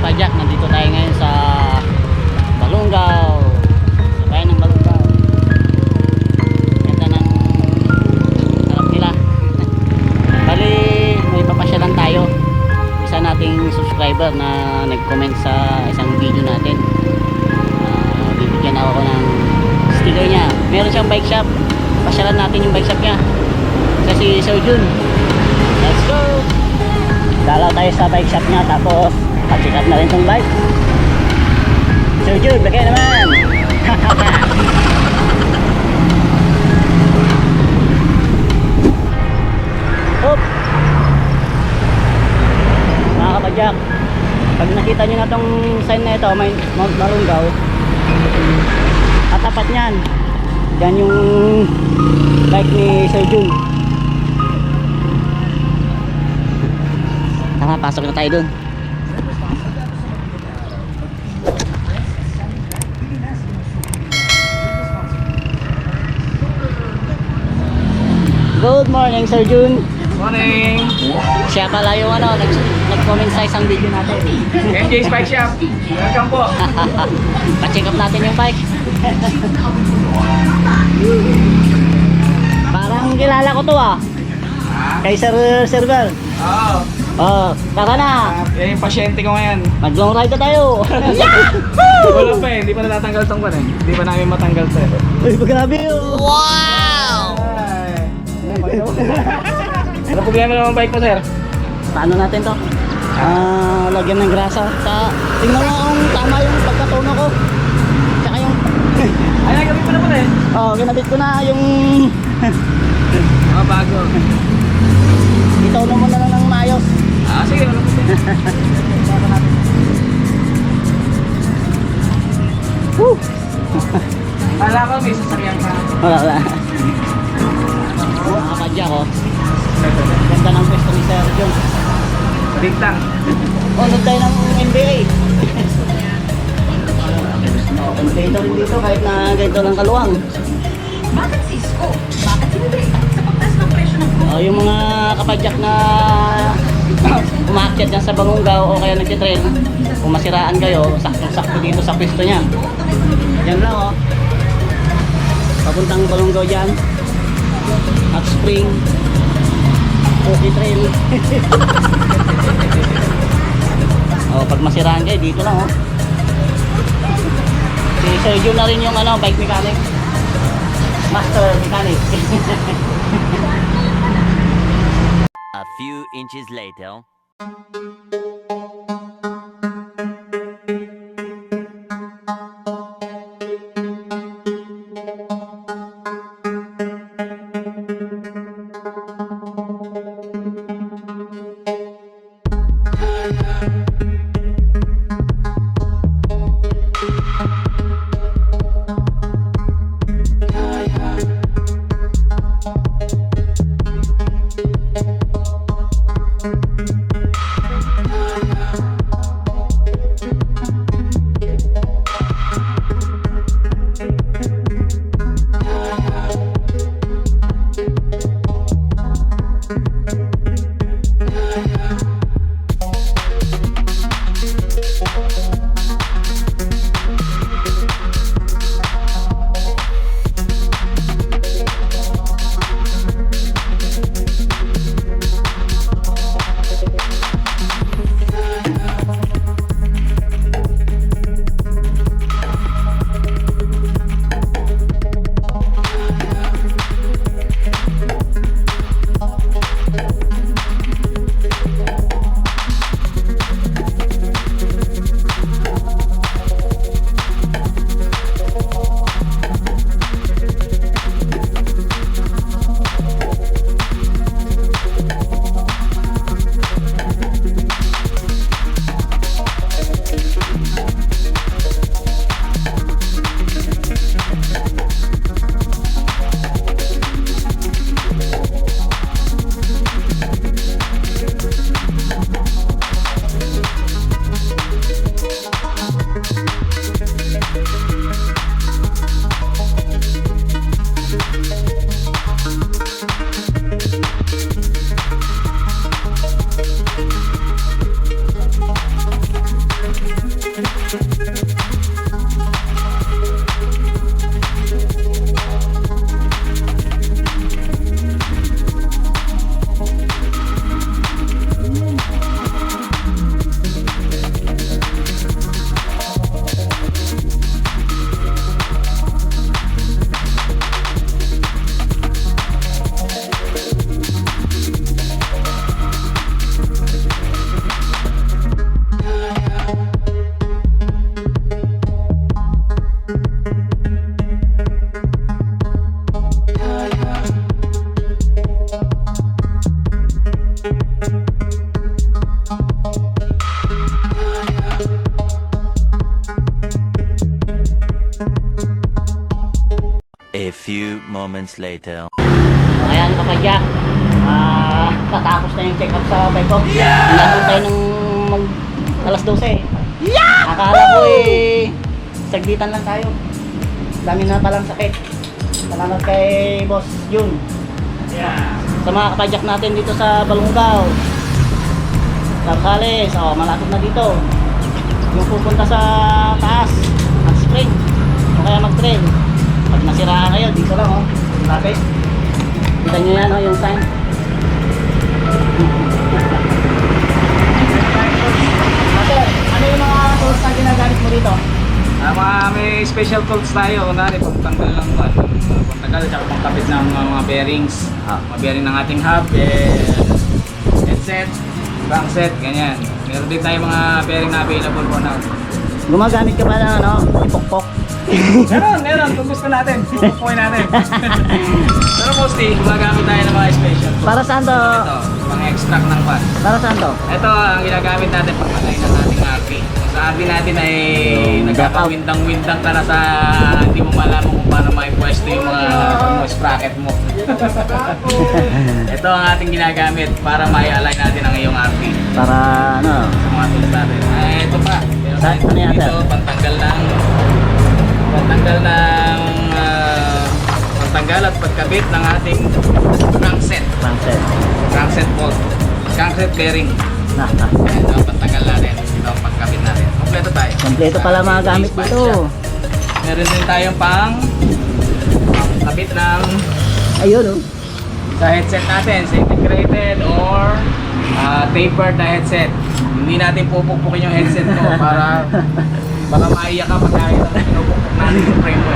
kapadyak, nandito tayo ngayon sa Balungaw, sa bayan ng Balungaw. Ganda ng harap nila. Bali, may papasyalan tayo. Isa nating subscriber na nag-comment sa isang video natin. Bibigyan ako ng sticker niya. Meron siyang bike shop. Pasyalan natin yung bike shop niya. Kasi Sir Jun. Let's go! Dalaw tayo sa bike shop niya, tapos pa-check up na rin tong bike. Sir Jun, bagay naman! Oop! Mga kapadyak, pag nakita nyo na tong sign na ito, may Mount Balungaw, katapat nyan, yan yung bike ni Sir Jun. Tama, pasok na tayo dun. Good morning, Sir Jun. Morning! Siya pala yung nag-comment sa isang video natin. MJ's Bike Shop! Welcome po! Pa-check up natin yung bike. Parang kilala ko to ah. Kay Sir Bel. Oo. Oh, tara na. Yan yung pasyente ko ngayon. Mag-long ride na tayo. Wala pa eh, hindi pa natatanggal tong pan eh. Hindi pa namin matanggal to eh. Uy, grabe oh. Wow! Ano problema naman bike mo, sir? Paano natin to? Lagyan ng grasa. Tingnan mo kung tama yung pagkatono ko. Tsaka yung... Ay, nagawin mo na pala eh. Oh, ginabit ko na yung... Mga bago. Itono mo na lang ng maayos. Sige, wala po. Woo! Kala ko may sasakyan ka. Wala. Kapadya ko. Ganda ng pwesto ni Sir Jun. Big tank. Nag tayo ng NBA. Completo rin dito kahit na ganito lang kaluwang. Bakit Cisco? Bakit hindi? Sa pagtaas ng presyo ng crude. Yung mga kapadyak na umakyat dyan sa Balungaw o kaya nagtitrail, kung masiraan kayo, sakto-sakto dito sa pwesto niya. Yan lang oh. Papuntang Balungaw dyan. Hot Spring. Cookie Trail. Oh, pag masiraan kayo, dito lang oh. Si Sir Jun na rin yung bike mechanic. Master mechanic. A few inches later. few moments later. Ayan kapadyak, tatapos na yung check-up sa bike ko. Inabot tayo ng alas 12. Akala ko saglitan lang tayo. Dami na palang sakit. Salamat kay Boss Jun. Sa mga kapadyak natin dito sa Balungaw, Sarsales, malapit na dito. Yung pupunta sa taas, mag-spring o kaya mag-trail. Pag nasiraan kayo, dito lang lapit. Kita nyo yan yung sign. Sir, ano yung mga tools na ginagamit mo dito? May special tools tayo. Kunwari, pagtanggal ng pagtanggal at pagkapit ng mga bearings. Mga bearing ng ating hub, headset, crankset, ganyan. Meron din tayo mga bearing na available po na. Gumagamit ka pa ng ipokpok? Meron. Kung gusto natin, pupukuhin natin. Pero mostly, gumagamit tayo ng mga special tools. Para saan to? Ito, pang extract ng pan. Para saan to? Ito ang ginagamit natin pag patay ng ating RV. Sa RV natin ay nagkakawindang-windang ka na sa hindi mo malaman kung paano maipwesto yung mga sprocket mo. Ito ang ating ginagamit para mai-align natin ang iyong RV. Para Sa mga tools natin. Ito pa. Meron Ano tayo yan, dito, sir? pantanggal at pagkabit ng ating crankset. Crankset bolt. Crankset bearing. Ayan, ito ang pantanggal natin. Ito ang pagkabit natin. Kompleto tayo. Kompleto pala mga gamit Base dito. siya. Meron din tayong kabit ng Ayun sa headset natin, sa integrated or tapered na headset. Hindi natin pupukpukin yung headset ko para baka maiyak ka pag nakita mo pinupukpuk natin yung frame mo.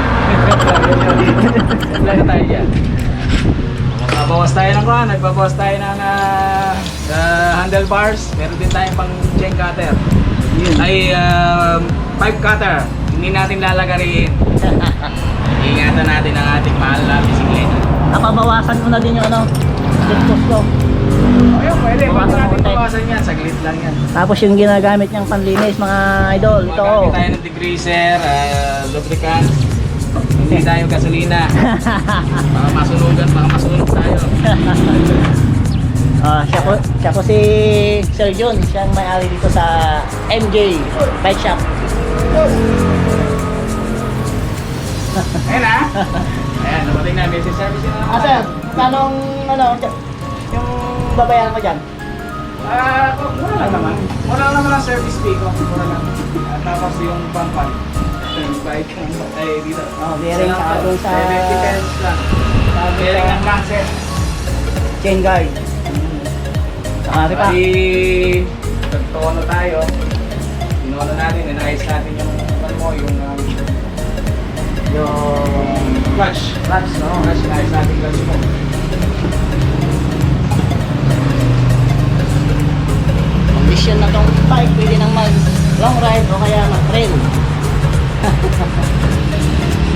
Kompleto tayo dyan. Nagbabawas tayo ng kuhan, nagbabawas tayo ng sa handlebars. Meron din tayong pang chain cutter. Ay pipe cutter. Hindi natin lalagariin. Ingatan natin ang ating mahal na bisikleta. Napabawasan ko na din yung diptos ko. Ayun, pwede. Pwede Bawasan natin konti. bawasan yan. Saglit lang yan. Tapos yung ginagamit niyang panlinis mga idol. Ito Magamit tayo ng degreaser, lubricant. Hindi tayo gasolina. Baka masunog tayo. Siya po si Sir John. Siya ang may-ari dito sa MJ Bike Shop. Ayan Ayan, nabating namin si service na. Sir, tanong yung babayaran mo dyan? Mura lang naman. Mura lang naman ang service fee ko. Mura lang. Tapos yung pampan. Yung bike ay dito. Bearing sa doon sa 70 pesos lang. Bearing ng crankset. chain guard. Sakari pa. Nagtono tayo. Tinono natin, inayos natin yung clutch. Clutch, inayos natin yung clutch mo. Condition na tong bike, pwede nang mag long ride o kaya mag trail.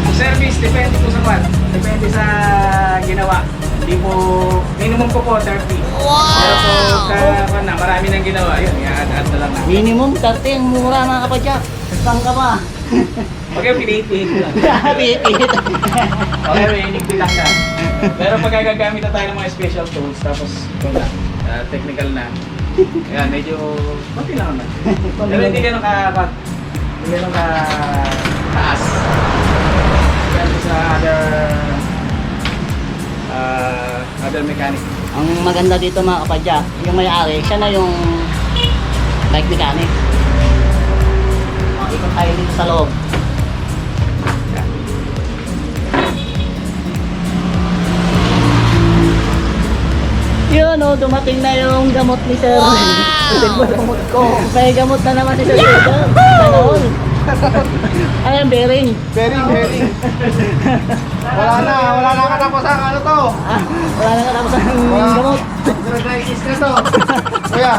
Ang service, depende po sa kwan. Depende sa ginawa. Hindi po, minimum po 30. Pero po, marami nang ginawa. Yun, i-add na lang natin. Minimum 30 ang mura mga kapadyak. Saan ka ba? Okay, pinipihit ko lang. Pipihit. Okay, may inigpitan ka. Pero pag gagamit na tayo ng mga special tools, tapos ito na, technical na. Ayan, medyo konti lang naman. Pero hindi ganun taas. Kasi sa other mechanic. Ang maganda dito mga kapadyak, yung may-ari, siya na yung bike mechanic. Ikot tayo dito sa loob. Yun dumating na yung gamot ni Sir. Wow! Gamot ko. May gamot na naman si Sir. Ano? Ayan, bearing. Bearing. Wala na katapusan ano to. Wala na katapos ang gamot. Arthritis na to. Kuya.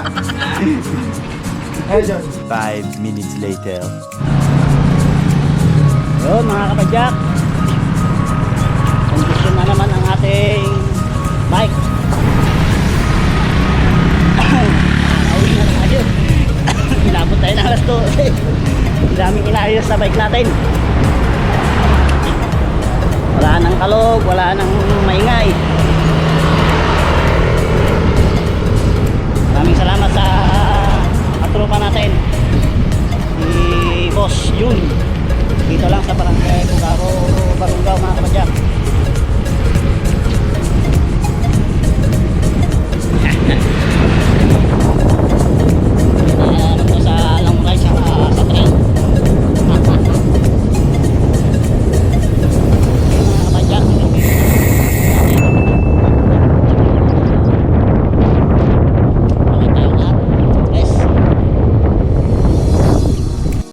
Ayun John. 5 minutes later. Yun mga kapadyak. Kondisyon na naman ang ating bike. Ayun na tayo. Inabot tayo ng alas 12. Ang daming inayos na bike natin. Wala nang kalog, wala nang maingay.